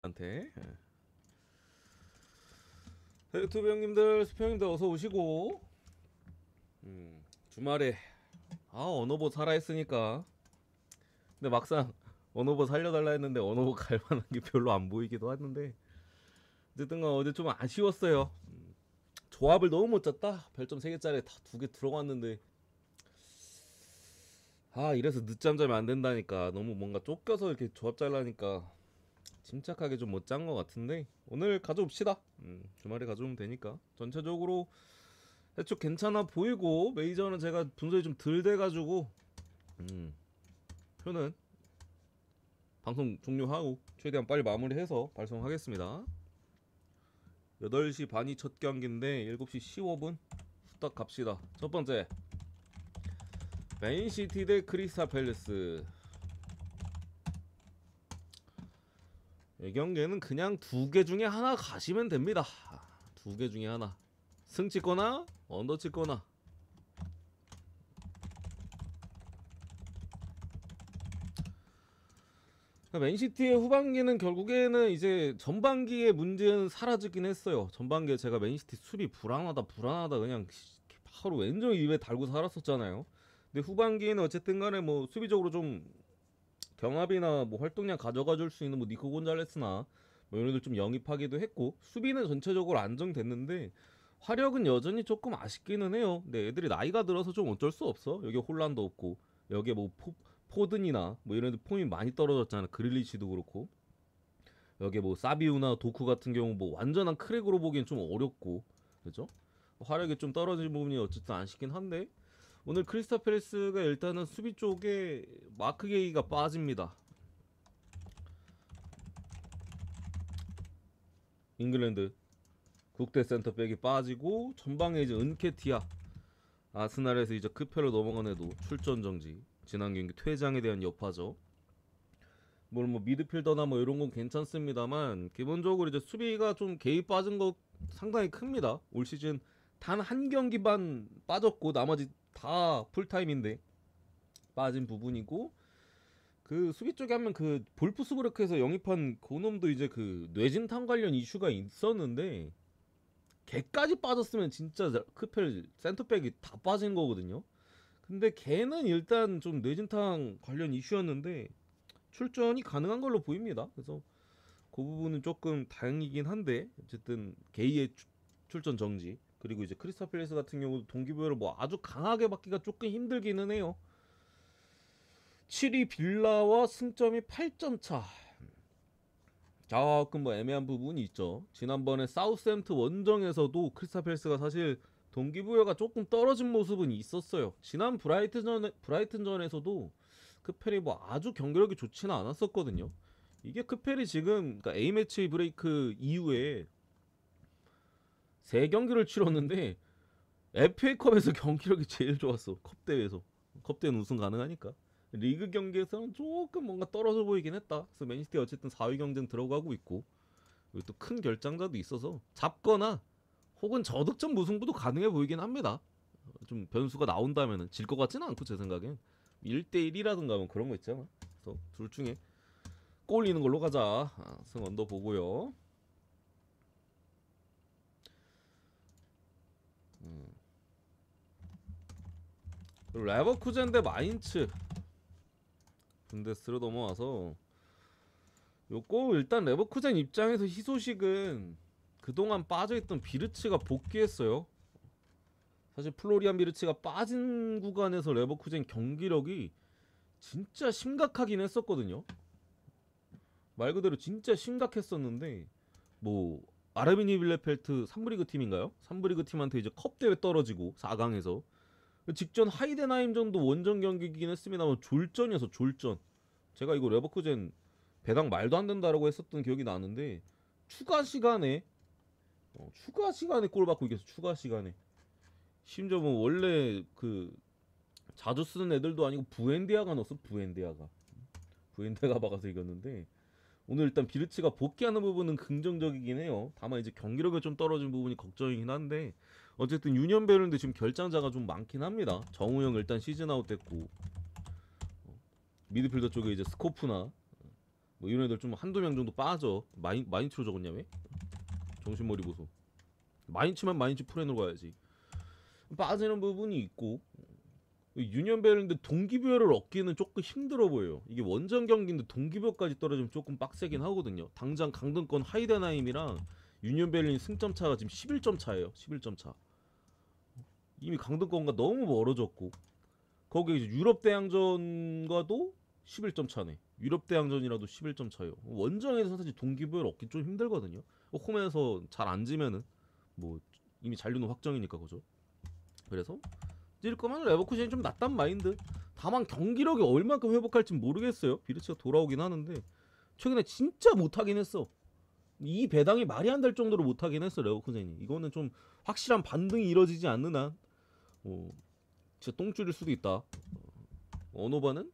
한테. 유튜브 형님들, 스페 형님들 어서 오시고. 주말에 언어보 살아있으니까. 근데 막상 언어보 살려달라 했는데 언어보 갈만한 게 별로 안 보이기도 하는데, 어쨌든 어제 좀 아쉬웠어요. 조합을 너무 못 짰다. 별점 3개짜리 다 2개 들어갔는데, 이래서 늦잠 자면 안 된다니까. 너무 뭔가 쫓겨서 이렇게 조합 잘라니까 침착하게 좀 못 짠 것 같은데, 오늘 가져옵시다. 주말에 가져오면 되니까. 전체적으로 대충 괜찮아 보이고, 메이저는 제가 분석이 좀 덜 돼가지고 표는 방송 종료하고 최대한 빨리 마무리해서 발송하겠습니다. 8시 반이 첫 경기인데 7시 15분 후딱 갑시다. 첫 번째, 맨시티 대 크리스탈 팰리스. 이 경기는 그냥 2개 중에 하나 가시면 됩니다. 2개 중에 하나. 승 찍거나 언더 찍거나. 맨시티의 후반기는 결국에는 이제 전반기의 문제는 사라지긴 했어요. 전반기에 제가 맨시티 수비 불안하다 그냥 바로 왼쪽 입에 달고 살았었잖아요. 근데 후반기에는 어쨌든 간에 뭐 수비적으로 좀 경합이나 뭐 활동량 가져가 줄 수 있는 뭐 니코 곤잘레스나 뭐 이런 애들 좀 영입하기도 했고, 수비는 전체적으로 안정됐는데 화력은 여전히 조금 아쉽기는 해요. 근데 애들이 나이가 들어서 좀 어쩔 수 없어. 여기 홀란도 없고, 여기에 뭐 포든이나 뭐 이런 애들 폼이 많이 떨어졌잖아. 그릴리시도 그렇고, 여기에 뭐 사비우나 도쿠 같은 경우 뭐 완전한 크랙으로 보기엔 좀 어렵고, 그죠? 화력이 좀 떨어진 부분이 어쨌든 아쉽긴 한데, 오늘 크리스탈 팰리스가 일단은 수비 쪽에 마크 게이가 빠집니다. 잉글랜드 국대 센터백이 빠지고, 전방에 이제 은케티아, 아스날에서 이제 크페로 넘어간 애도 출전 정지. 지난 경기 퇴장에 대한 여파죠. 물론 뭐 미드필더나 뭐 이런 건 괜찮습니다만, 기본적으로 이제 수비가 좀 개입 빠진 거 상당히 큽니다. 올 시즌 단 한 경기만 빠졌고 나머지 다 풀타임인데 빠진 부분이고, 그 수비 쪽에 하면 그 볼프스부르크에서 영입한 그놈도 이제 그 뇌진탕 관련 이슈가 있었는데, 걔까지 빠졌으면 진짜 크펠 센터백이 다 빠진 거거든요. 근데 걔는 일단 좀 뇌진탕 관련 이슈였는데 출전이 가능한 걸로 보입니다. 그래서 그 부분은 조금 다행이긴 한데, 어쨌든 게이의 출전 정지, 그리고 이제 크리스탈 팰리스 같은 경우도 동기부여를 뭐 아주 강하게 받기가 조금 힘들기는 해요. 7위 빌라와 승점이 8점 차. 조금 뭐 애매한 부분이 있죠. 지난번에 사우스햄튼 원정에서도 크리스탈 팰리스가 사실 동기부여가 조금 떨어진 모습은 있었어요. 지난 브라이튼전에서도 크펠이 뭐 아주 경기력이 좋지는 않았었거든요. 이게 크펠이 지금 그러니까 A매치 브레이크 이후에 3경기를 치렀는데 FA컵에서 경기력이 제일 좋았어. 컵대회에서. 컵대회는 우승 가능하니까. 리그 경기에서는 조금 뭔가 떨어져 보이긴 했다. 그래서 맨시티 어쨌든 4위 경쟁 들어가고 있고, 그리고 또 큰 결장자도 있어서 잡거나 혹은 저득점 무승부도 가능해 보이긴 합니다. 좀 변수가 나온다면은 질 것 같지는 않고, 제 생각엔 1대1이라든가 뭐 그런 거 있잖아. 그래서 둘 중에 꼴리는 걸로 가자. 승 언더 보고요. 그리고 레버쿠젠 대 마인츠 분데스로 넘어와서, 요거 일단 레버쿠젠 입장에서 희소식은 그동안 빠져있던 비르츠가 복귀했어요. 사실 플로리안 비르츠가 빠진 구간에서 레버쿠젠 경기력이 진짜 심각하긴 했었거든요. 말 그대로 진짜 심각했었는데, 뭐 아르미니 빌레펠트 3부리그 팀인가요? 3부리그 팀한테 이제 컵 대회 떨어지고 4강에서, 직전 하이덴하임전도 원정 경기이긴 했습니다만 졸전이어서 졸전. 제가 이거 레버쿠젠 배당 말도 안 된다라고 했었던 기억이 나는데, 추가 시간에 추가 시간에 골 받고 이겼어. 추가 시간에. 심지어 뭐 원래 그 자주 쓰는 애들도 아니고 부엔디아가 넣었어. 부엔디아가 박아서 이겼는데, 오늘 일단 비르츠가 복귀하는 부분은 긍정적이긴 해요. 다만 이제 경기력이 좀 떨어진 부분이 걱정이긴 한데, 어쨌든 유년배는데 지금 결장자가 좀 많긴 합니다. 정우영 일단 시즌 아웃 됐고, 미드필더 쪽에 이제 스코프나 뭐 이런 애들 좀 한두 명 정도 빠져. 마인츠로 적었냐며? 정신머리 보소. 마인츠만 마인츠 프렌으로 가야지. 빠지는 부분이 있고, 유니언벨인데 동기부여를 얻기는 조금 힘들어 보여요. 이게 원정 경기인데 동기부여까지 떨어지면 조금 빡세긴 하거든요. 당장 강등권 하이덴하임이랑 유니언벨린 승점 차가 지금 11점 차예요. 11점 차. 이미 강등권과 너무 멀어졌고, 거기에 이제 유럽 대항전과도 11점 차네. 유럽 대항전이라도 11점 차예요. 원정에서 사실 동기부여를 얻기 좀 힘들거든요. 홈에서 잘 안 지면은 뭐 이미 잔류는 확정이니까 그죠. 그래서 찔 거면 레버쿠젠이 좀 낫단 마인드. 다만 경기력이 얼만큼 회복할지 모르겠어요. 비르츠가 돌아오긴 하는데 최근에 진짜 못하긴 했어. 이 배당이 말이 안 될 정도로 못하긴 했어 레버쿠젠이. 이거는 좀 확실한 반등이 이뤄지지 않는 한 진짜 똥줄일 수도 있다. 언어바는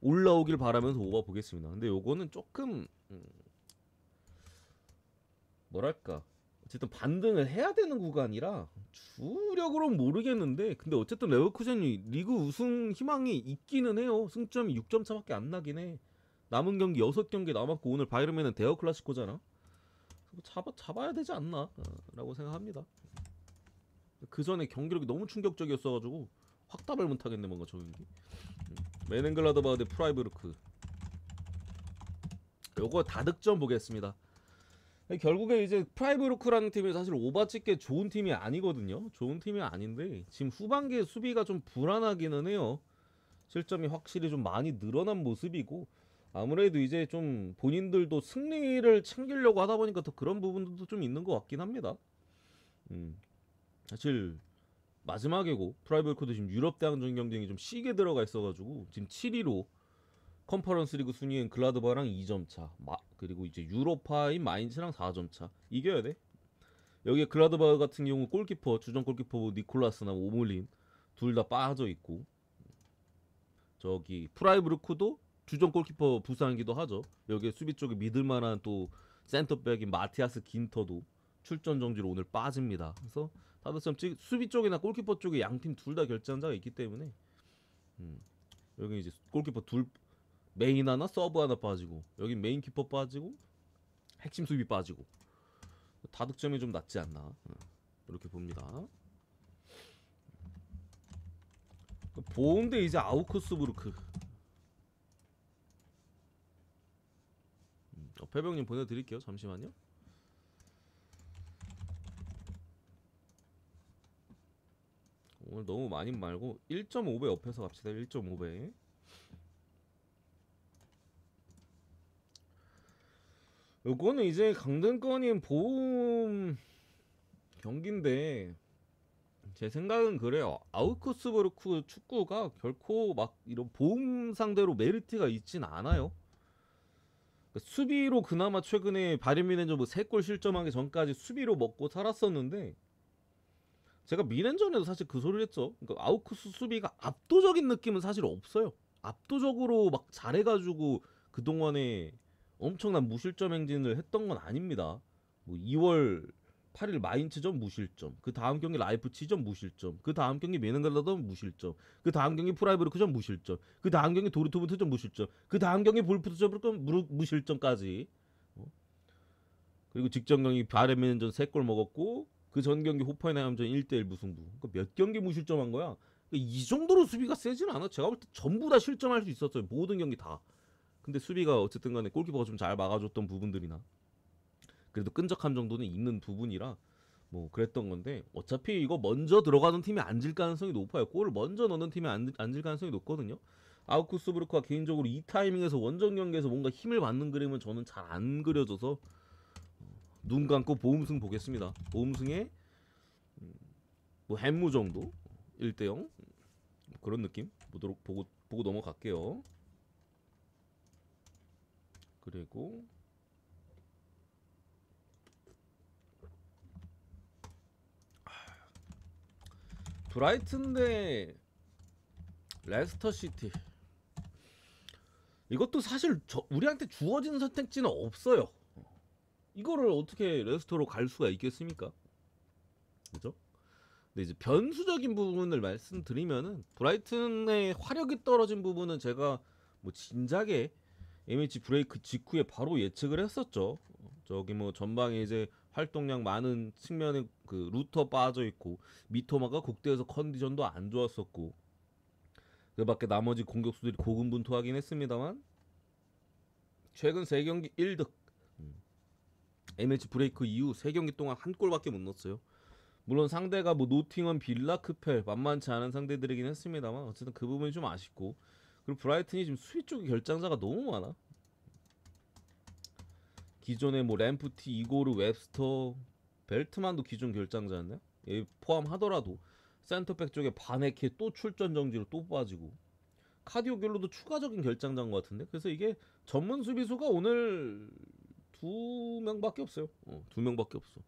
올라오길 바라면서 오바 보겠습니다. 근데 요거는 조금 뭐랄까 어쨌든 반등을 해야 되는 구간이라 주력으로는 모르겠는데, 근데 어쨌든 레버쿠젠이 리그 우승 희망이 있기는 해요. 승점이 6점 차밖에 안 나긴 해. 남은 경기 6경기 남았고 오늘 바이에른은 대어 클래시코잖아. 잡아야 되지 않나 라고 생각합니다. 그 전에 경기력이 너무 충격적이었어가지고 확답을 못하겠네 뭔가 저 경기. 메넨글라드바흐 대 프라이부르크. 요거 다득점 보겠습니다. 결국에 이제 프라이부르크라는 팀이 사실 오바찍게 좋은 팀이 아니거든요. 좋은 팀이 아닌데 지금 후반기에 수비가 좀 불안하기는 해요. 실점이 확실히 좀 많이 늘어난 모습이고, 아무래도 이제 좀 본인들도 승리를 챙기려고 하다 보니까 더 그런 부분들도 좀 있는 것 같긴 합니다. 사실 마지막이고 프라이부르크도 지금 유럽 대항전 경쟁이 좀 시게 들어가 있어가지고 지금 7위로 컨퍼런스 리그 순위엔 글라드바랑 2점 차. 그리고 이제 유로파인 마인츠랑 4점 차. 이겨야 돼. 여기에 글라드바흐 같은 경우 골키퍼 주전 골키퍼 니콜라스나 오몰린 둘 다 빠져 있고, 저기 프라이부르크도 주전 골키퍼 부상이기도 하죠. 여기에 수비 쪽에 믿을만한 또 센터백인 마티아스 긴터도 출전 정지로 오늘 빠집니다. 그래서 다들 수비 쪽이나 골키퍼 쪽에 양팀 둘 다 결장자가 있기 때문에 여기 이제 골키퍼 둘 메인 하나 서브 하나 빠지고, 여기 메인 키퍼 빠지고 핵심 수비 빠지고 다득점이 좀 낮지 않나 이렇게 봅니다. 보험대 이제 아우크스부르크. 패병님 보내드릴게요. 잠시만요. 오늘 너무 많이 말고 1.5배 옆에서 갑시다. 1.5배. 요거는 이제 강등권인 보험 경기인데 제 생각은 그래요. 아우크스부르크 축구가 결코 막 이런 보험 상대로 메리트가 있진 않아요. 수비로 그나마 최근에 바이에른 뭐 3골 실점하기 전까지 수비로 먹고 살았었는데, 제가 미넨전에도 사실 그 소리를 했죠. 그러니까 아우크스 수비가 압도적인 느낌은 사실 없어요. 압도적으로 막 잘해가지고 그동안에 엄청난 무실점 행진을 했던 건 아닙니다. 뭐 2월 8일 마인츠전 무실점, 그 다음 경기 라이프치전 무실점, 그 다음 경기 메넨글라드전 무실점, 그 다음 경기 프라이부르크전 무실점, 그 다음 경기 도르트문트전 무실점, 그 다음 경기 볼프스전 무실점까지. 그리고 직전 경기 바이에른전 3골 먹었고, 그 전 경기 호파이나임전 1대1 무승부. 그러니까 몇 경기 무실점한 거야? 그러니까 이 정도로 수비가 세진 않아. 제가 볼 때 전부 다 실점할 수 있었어요. 모든 경기 다. 근데 수비가 어쨌든 간에 골키퍼가 좀 잘 막아줬던 부분들이나 그래도 끈적함 정도는 있는 부분이라 뭐 그랬던 건데, 어차피 이거 먼저 들어가는 팀이 앉을 가능성이 높아요. 골을 먼저 넣는 팀이 앉을 가능성이 높거든요. 아우크스부르크가 개인적으로 이 타이밍에서 원정 경기에서 뭔가 힘을 받는 그림은 저는 잘 안 그려져서 눈 감고 보험승 보겠습니다. 보험승에 뭐 햄무 정도 1대0 그런 느낌 보고 넘어갈게요. 그리고 브라이튼 대 레스터 시티. 이것도 사실 우리한테 주어진 선택지는 없어요. 이거를 어떻게 레스터로 갈 수가 있겠습니까? 그죠? 근데 이제 변수적인 부분을 말씀드리면은 브라이튼의 화력이 떨어진 부분은 제가 뭐 진작에 MH 브레이크 직후에 바로 예측을 했었죠. 저기 뭐 전방에 이제 활동량 많은 측면에 그 루터 빠져 있고 미토마가 국대에서 컨디션도 안 좋았었고 그밖에 나머지 공격수들이 고군분투하긴 했습니다만 최근 3경기 1득. MH 브레이크 이후 3경기 동안 한 골밖에 못 넣었어요. 물론 상대가 뭐 노팅엄, 빌라, 크펠 만만치 않은 상대들이긴 했습니다만 어쨌든 그 부분이 좀 아쉽고 그리고 브라이튼이 지금 수비 쪽에 결장자가 너무 많아. 기존에 뭐 램프티, 이고르, 웹스터, 벨트만도 기존 결장자였나요? 얘 포함하더라도 센터백 쪽에 바네케 또 출전 정지로 또 빠지고 카디오갤로도 추가적인 결장자인 것 같은데 그래서 이게 전문 수비수가 오늘 2명밖에 없어요. 2명밖에 없어.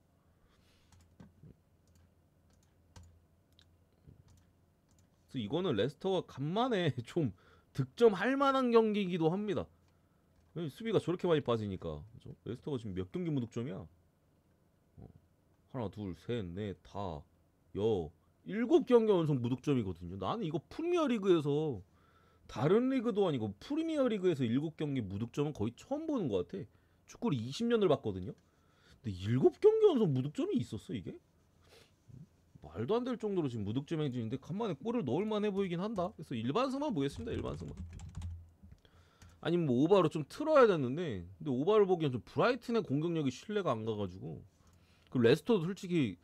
그래서 이거는 레스터가 간만에 좀 득점할 만한 경기이기도 합니다. 수비가 저렇게 많이 빠지니까 그죠? 레스터가 지금 몇 경기 무득점이야? 하나, 둘, 셋, 넷, 다, 7경기 연속 무득점이거든요. 나는 이거 프리미어리그에서 다른 리그도 아니고 프리미어리그에서 7경기 무득점은 거의 처음 보는 것 같아. 축구를 20년을 봤거든요. 근데 7경기 연속 무득점이 있었어 이게? 말도 안 될 정도로 지금 무득점 행진인데 간만에 골을 넣을 만해 보이긴 한다. 그래서 일반승만 보겠습니다. 일반승만. 아니면 뭐 오바로 좀 틀어야 되는데 근데 오바를 보기엔 좀 브라이튼의 공격력이 신뢰가 안 가가지고 그 레스터도 솔직히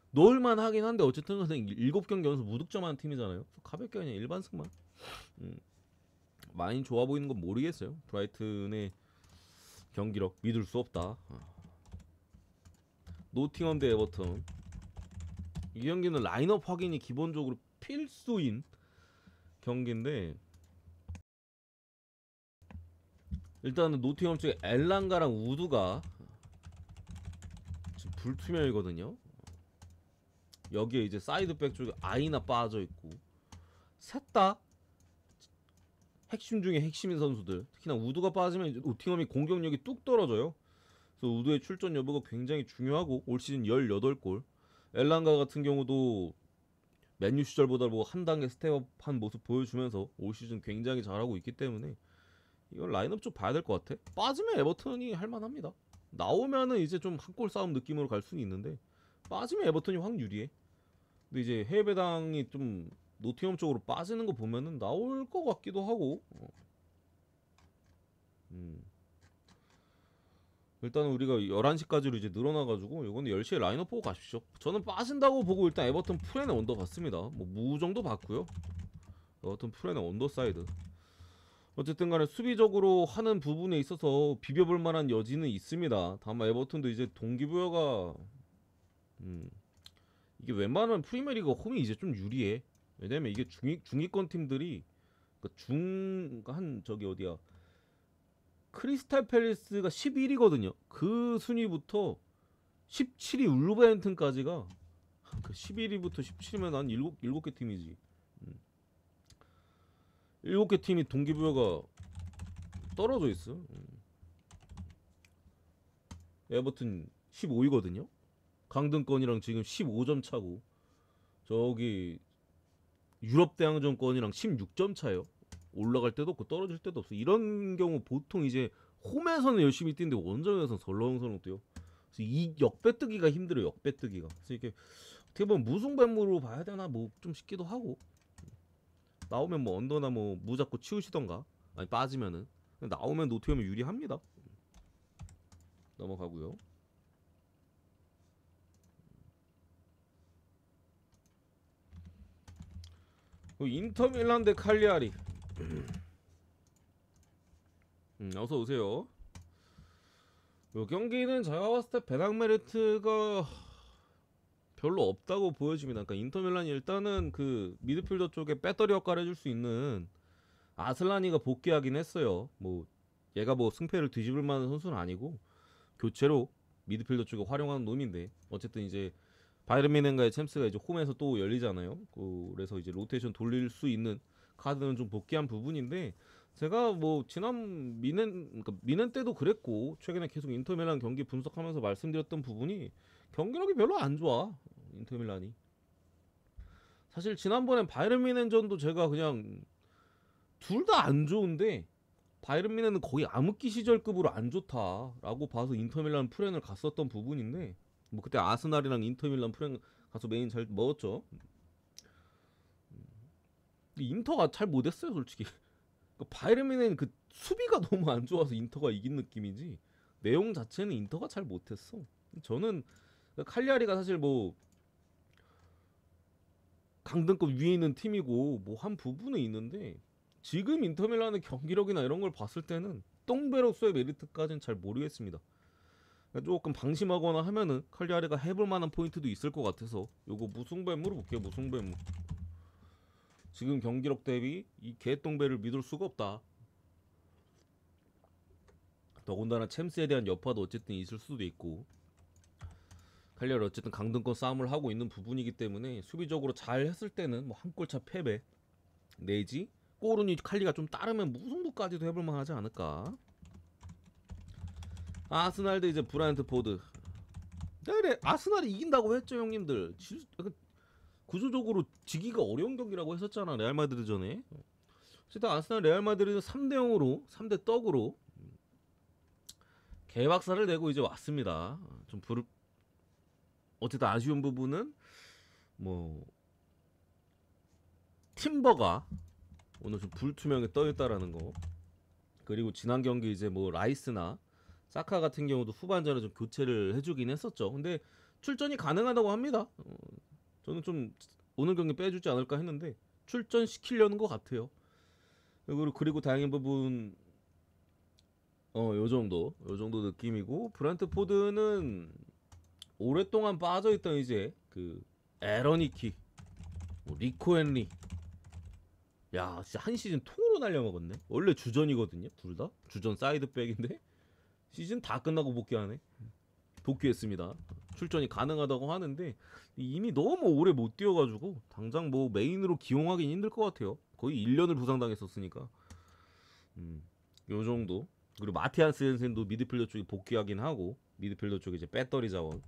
넣을만 하긴 한데 어쨌든 그냥 7경기 연속 무득점하는 팀이잖아요. 가볍게 그냥 일반승만. 많이 좋아 보이는 건 모르겠어요. 브라이튼의 경기력 믿을 수 없다. 노팅엄 대 에버턴. 이 경기는 라인업 확인이 기본적으로 필수인 경기인데 일단은 노팅엄 쪽에 엘랑가랑 우드가 지금 불투명이거든요. 여기에 이제 사이드백 쪽에 아이나 빠져있고 셋 다 핵심 중에 핵심인 선수들. 특히나 우드가 빠지면 이제 노팅엄이 공격력이 뚝 떨어져요. 그래서 우드의 출전 여부가 굉장히 중요하고 올 시즌 18골. 엘랑가 같은 경우도 맨유 시절보다 뭐 한 단계 스텝업한 모습 보여주면서 올 시즌 굉장히 잘하고 있기 때문에 이건 라인업 좀 봐야 될 것 같아. 빠지면 에버턴이 할만합니다. 나오면은 이제 좀 한 골 싸움 느낌으로 갈 수는 있는데 빠지면 에버턴이 확 유리해. 근데 이제 해외 배당이 좀 노팅엄 쪽으로 빠지는 거 보면은 나올 것 같기도 하고. 일단 우리가 11시까지로 이제 늘어나가지고 이건 10시에 라인업 보고 가십시오. 저는 빠진다고 보고 일단 에버턴 프렌의 언더 봤습니다. 뭐 무 정도 봤고요. 에버턴 프렌의 언더사이드. 어쨌든 간에 수비적으로 하는 부분에 있어서 비벼볼 만한 여지는 있습니다. 다만 에버턴도 이제 동기부여가 이게 웬만하면 프리미어리그 홈이 이제 좀 유리해. 왜냐면 이게 중위권 팀들이 그러니까 한 저기 어디야 크리스탈 팰리스가 11위거든요. 그 순위부터 17위 울버햄튼까지가 그 11위부터 17위면 한 7개 팀이지. 7개 팀이 동기부여가 떨어져 있어. 에버튼 15위거든요. 강등권이랑 지금 15점 차고 저기 유럽 대항전권이랑 16점 차예요. 올라갈 때도 없고 떨어질 때도 없어. 이런 경우 보통 이제 홈에서는 열심히 뛰는데 원정에서는 설렁설렁 뛰어. 그래서 이 역배뜨기가 힘들어요. 역배뜨기가. 그래서 이게 어떻게 보면 무승부로 봐야 되나 뭐 좀 싶기도 하고. 나오면 뭐 언더나 뭐 무 잡고 치우시던가 아니 빠지면은 나오면 노팅엄이 유리합니다. 넘어가고요. 인터밀란 대 칼리아리. 어서 오세요. 요 경기는 제가 봤을 때 배당 메리트가 별로 없다고 보여집니다. 그러니까 인터밀란이 일단은 그 미드필더 쪽에 배터리 역할을 해줄 수 있는 아슬라니가 복귀하긴 했어요. 뭐 얘가 뭐 승패를 뒤집을 만한 선수는 아니고 교체로 미드필더 쪽에 활용하는 놈인데 어쨌든 이제 바이에른 뮌헨과의 챔스가 이제 홈에서 또 열리잖아요. 그래서 이제 로테이션 돌릴 수 있는 카드는 좀 복귀한 부분인데 제가 뭐 지난 미넨 때도 그랬고 최근에 계속 인터밀란 경기 분석하면서 말씀드렸던 부분이 경기력이 별로 안 좋아. 인터밀란이 사실 지난번엔 바이에른 뮌헨전도 제가 그냥 둘 다 안 좋은데 바이에른 뮌헨은 거의 암흑기 시절급으로 안 좋다라고 봐서 인터밀란 프렌을 갔었던 부분인데 뭐 그때 아스날이랑 인터밀란 프렌 가서 메인 잘 먹었죠. 근데 인터가 잘 못했어요 솔직히. 그러니까 바이에른 뮌헨은 그 수비가 너무 안 좋아서 인터가 이긴 느낌이지 내용 자체는 인터가 잘 못했어. 저는 칼리아리가 사실 뭐 강등급 위에 있는 팀이고 뭐 한 부분은 있는데 지금 인터밀란의 경기력이나 이런 걸 봤을 때는 똥베로서의 메리트까지는 잘 모르겠습니다. 그러니까 조금 방심하거나 하면은 칼리아리가 해볼 만한 포인트도 있을 것 같아서 요거 무승부로 볼게요. 무승부. 지금 경기력 대비 이 개똥배를 믿을 수가 없다. 더군다나 챔스에 대한 여파도 어쨌든 있을 수도 있고 칼리아리 어쨌든 강등권 싸움을 하고 있는 부분이기 때문에 수비적으로 잘 했을 때는 뭐 한 골차 패배 내지 골운이 칼리가 좀 따르면 무승부까지도 해볼만 하지 않을까. 아스날 대 이제 브라이언트포드. 그래 아스날이 이긴다고 했죠 형님들. 구조적으로 지기가 어려운 경기라고 했었잖아 레알 마드리드 전에. 어쨌든 아스날 레알 마드리드 3대0으로 3대 떡으로 개박살을 내고 이제 왔습니다. 좀 어쨌든 아쉬운 부분은 뭐 팀버가 오늘 좀 불투명에 떠있다라는 거. 그리고 지난 경기 이제 뭐 라이스나 사카 같은 경우도 후반전에 좀 교체를 해주긴 했었죠. 근데 출전이 가능하다고 합니다. 저는 좀 오늘 경기 빼주지 않을까 했는데 출전시키려는 것 같아요. 그리고 다행인 부분 요 정도 느낌이고 브란트포드는 오랫동안 빠져있던 이제 그 에러니키 뭐 리코 헨리 야 진짜 한 시즌 통으로 날려먹었네. 원래 주전이거든요 둘 다. 주전 사이드백인데 시즌 다 끝나고 복귀하네. 복귀했습니다. 출전이 가능하다고 하는데 이미 너무 오래 못 뛰어가지고 당장 뭐 메인으로 기용하긴 힘들 것 같아요. 거의 1년을 부상당했었으니까. 요 정도. 그리고 마티아스 헨센도 미드필더 쪽에 복귀하긴 하고 미드필더 쪽에 이제 배터리 자원.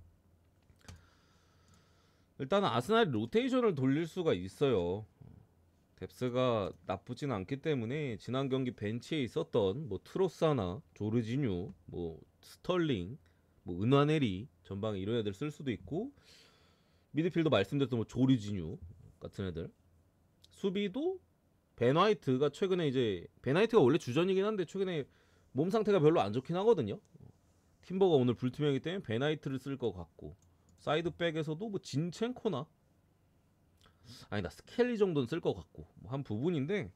일단은 아스날이 로테이션을 돌릴 수가 있어요. 뎁스가 나쁘진 않기 때문에 지난 경기 벤치에 있었던 뭐 트로사나 조르지뉴, 뭐 스털링, 뭐 은화네리 전방에 이런 애들 쓸 수도 있고 미드필더 말씀드렸던 뭐 조르지뉴 같은 애들. 수비도 벤 화이트가 최근에 이제 벤 화이트가 원래 주전이긴 한데 최근에 몸 상태가 별로 안 좋긴 하거든요. 팀버가 오늘 불투명이기 때문에 벤 화이트를 쓸 것 같고 사이드백에서도 뭐 진첸코나 아니다 스켈리 정도는 쓸 것 같고 뭐 한 부분인데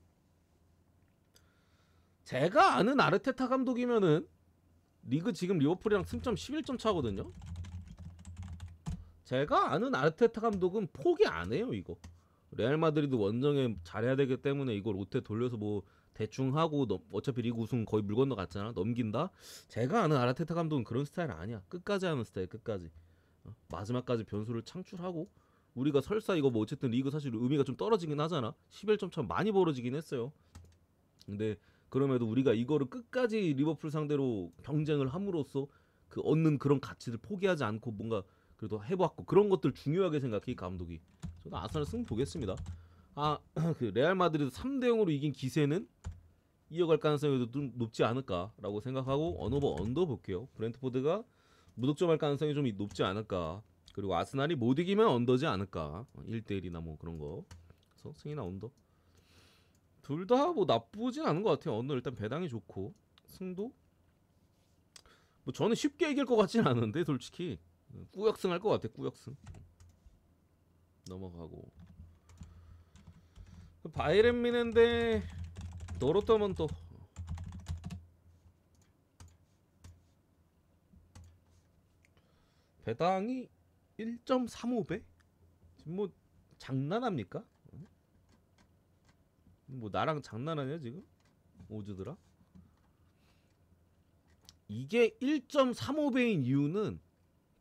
제가 아는 아르테타 감독이면은 리그 지금 리버풀이랑 승점 11점 차거든요. 제가 아는 아르테타 감독은 포기 안 해요 이거. 레알 마드리드 원정에 잘해야 되기 때문에 이거 롯데 돌려서 뭐 대충 하고 어차피 리그 우승 거의 물 건너갔잖아 넘긴다. 제가 아는 아르테타 감독은 그런 스타일 아니야. 끝까지 하는 스타일 끝까지. 마지막까지 변수를 창출하고 우리가 설사 이거 뭐 어쨌든 리그 사실 의미가 좀 떨어지긴 하잖아. 11점 차 많이 벌어지긴 했어요. 근데 그럼에도 우리가 이거를 끝까지 리버풀 상대로 경쟁을 함으로써 그 얻는 그런 가치를 포기하지 않고 뭔가 그래도 해봤고 그런 것들 중요하게 생각해 이 감독이. 저는 아스날 승 보겠습니다. 그 레알 마드리드 3대0으로 이긴 기세는 이어갈 가능성이 좀 높지 않을까라고 생각하고 언더 볼게요. 브랜트포드가 무득점할 가능성이 좀 높지 않을까. 그리고 아스날이 못 이기면 언더지 않을까. 1대1이나 뭐 그런 거. 그래서 승이나 언더. 둘 다 뭐 나쁘진 않은 것 같아요. 언더 일단 배당이 좋고 승도 뭐 저는 쉽게 이길 것 같진 않은데 솔직히 꾸역승 할 것 같아. 꾸역승. 넘어가고 바이에른 뮌헨데 도르트문트 배당이 1.35배? 지금 뭐 장난합니까? 뭐 나랑 장난하냐 지금? 오즈들아? 이게 1.35배인 이유는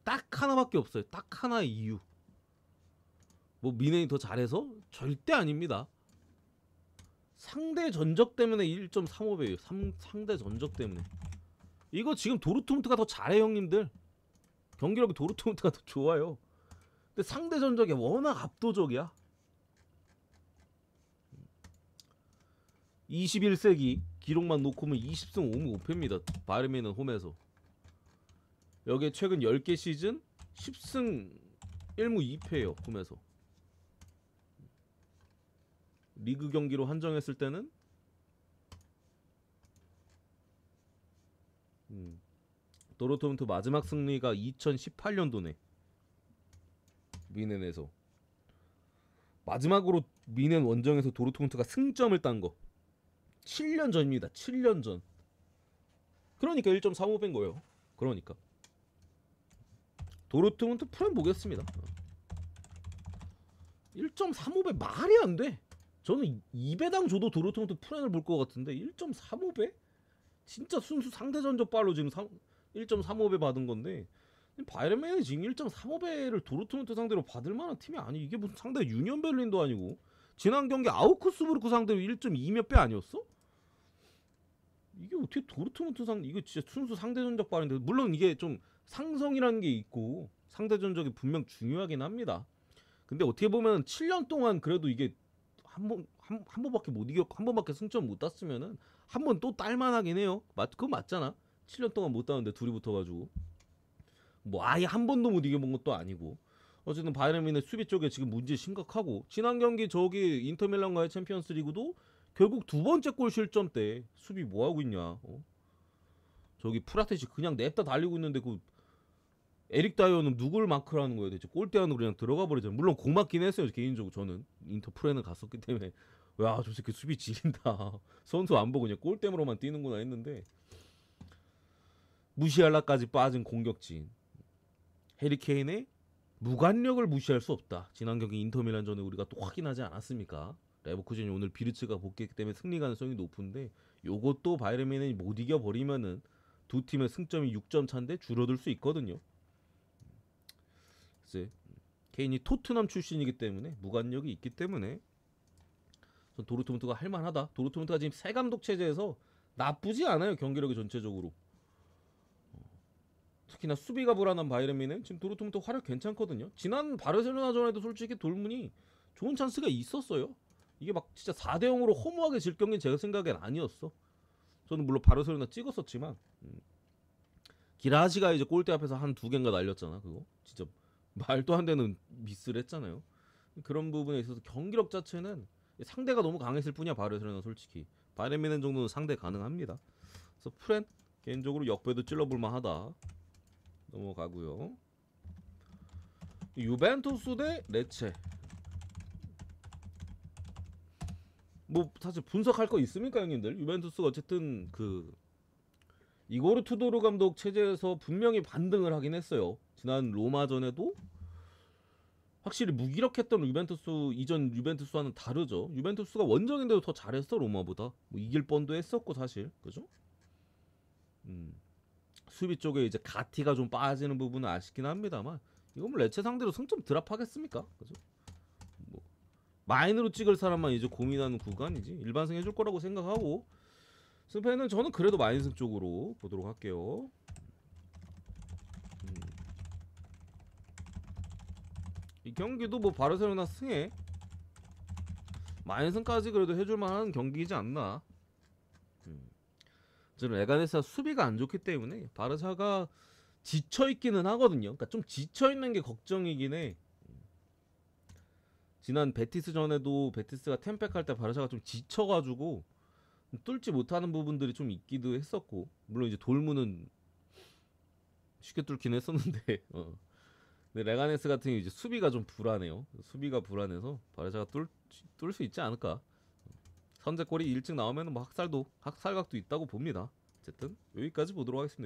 딱 하나밖에 없어요. 딱 하나의 이유. 뭐 뮌헨이 더 잘해서? 절대 아닙니다. 상대 전적 때문에 1.35배예요. 상대 전적 때문에. 이거 지금 도르트문트가 더 잘해 형님들. 경기력이 도르트문트가 더 좋아요. 근데 상대 전적이 워낙 압도적이야. 21세기 기록만 놓고 보면 20승 5무 5패입니다. 바이에른 홈에서. 여기에 최근 10개 시즌 10승 1무 2패예요. 홈에서. 리그 경기로 한정했을 때는 도르트문트 마지막 승리가 2018년도네. 미넨에서 마지막으로 미넨 원정에서 도르트문트가 승점을 딴 거 7년 전입니다. 7년 전. 그러니까 1.35배인 거예요. 그러니까 도르트문트 프렘 보겠습니다. 1.35배 말이 안 돼. 저는 2배당 줘도 도르트문트 프렌을 볼 것 같은데 1.35배? 진짜 순수 상대 전적 발로 지금 1.35배 받은 건데 바이에른이 지금 1.35배를 도르트문트 상대로 받을 만한 팀이 아니. 이게 무슨 상대 유니언 베를린도 아니고 지난 경기 아우크스부르크 상대로 1.2 몇 배 아니었어? 이게 어떻게 도르트문트 이거 진짜 순수 상대 전적 발인데. 물론 이게 좀 상성이라는 게 있고 상대 전적이 분명 중요하긴 합니다. 근데 어떻게 보면 7년 동안 그래도 이게 한 번밖에 못 이겼고 한 번밖에 승점 못 땄으면은 한 번 또 딸만하긴 해요. 그거 맞잖아. 7년 동안 못 따는데 둘이 붙어가지고 뭐 아예 한 번도 못 이겨본 것도 아니고. 어쨌든 바이에른의 수비 쪽에 지금 문제 심각하고 지난 경기 저기 인터밀란과의 챔피언스리그도 결국 두 번째 골 실점 때 수비 뭐 하고 있냐. 저기 프라테시 그냥 냅다 달리고 있는데 그 에릭 다이어는 누굴 마크라는 거예요 대체. 골대 안으로 그냥 들어가 버리잖아요. 물론 공 맞긴 했어요. 개인적으로 저는 인터 프레는 갔었기 때문에 야 저 새끼 수비 지린다. 선수 안 보고 그냥 골대으로만 뛰는구나 했는데 무시할라까지 빠진 공격진. 해리 케인의 무관력을 무시할 수 없다. 지난 경기 인터밀란 전에 우리가 또 확인하지 않았습니까? 레버쿠젠이 오늘 비르츠가 복귀했기 때문에 승리 가능성이 높은데 요것도 바이에른이 못 이겨버리면은 두 팀의 승점이 6점 차인데 줄어들 수 있거든요. 글쎄, 케인이 토트넘 출신이기 때문에 무관력이 있기 때문에 전 도르트문트가 할만하다. 도르트문트가 지금 새 감독 체제에서 나쁘지 않아요. 경기력이 전체적으로. 특히나 수비가 불안한 바이에른은 지금 도르트문트 활약 괜찮거든요. 지난 바르셀로나전에도 솔직히 돌문이 좋은 찬스가 있었어요. 이게 막 진짜 4대0으로 허무하게 질 경기는 제가 생각엔 아니었어. 저는 물론 바르셀로나 찍었었지만 기라시가 이제 골대 앞에서 한 두 개인가 날렸잖아. 그거 진짜 말도 안 되는 미스를 했잖아요. 그런 부분에 있어서 경기력 자체는 상대가 너무 강했을 뿐이야. 바르셀로나 솔직히 바이에른 정도는 상대 가능합니다. 그래서 프렌 개인적으로 역배도 찔러볼 만하다. 넘어가고요. 유벤투스 대 레체. 뭐 사실 분석할 거 있습니까 형님들? 유벤투스가 어쨌든 그 이고르 투도르 감독 체제에서 분명히 반등을 하긴 했어요. 지난 로마전에도 확실히 무기력했던 유벤투스 이전 유벤투스와는 다르죠. 유벤투스가 원정인데도 더 잘했어 로마보다. 뭐 이길 뻔도 했었고 사실 그죠? 수비 쪽에 이제 가티가 좀 빠지는 부분은 아쉽긴 합니다만 이건 뭐 레체 상대로 승점 드랍하겠습니까? 그죠? 뭐 마인으로 찍을 사람만 이제 고민하는 구간이지 일반승 해줄 거라고 생각하고 스페인은 저는 그래도 마인승 쪽으로 보도록 할게요. 이 경기도 뭐 바르셀로나 승에 마인승까지 그래도 해줄만한 경기이지 않나. 저는 레가네스가 수비가 안 좋기 때문에 바르샤가 지쳐있기는 하거든요. 그러니까 좀 지쳐있는 게 걱정이긴 해. 지난 베티스 전에도 베티스가 템백할 때 바르샤가 좀 지쳐가지고 뚫지 못하는 부분들이 좀 있기도 했었고 물론 이제 돌무는 쉽게 뚫긴 했었는데 근데 레가네스 같은 경우 이제 수비가 좀 불안해요. 수비가 불안해서 바르샤가 뚫을 수 있지 않을까. 선제골이 일찍 나오면 뭐 학살각도 있다고 봅니다. 어쨌든 여기까지 보도록 하겠습니다.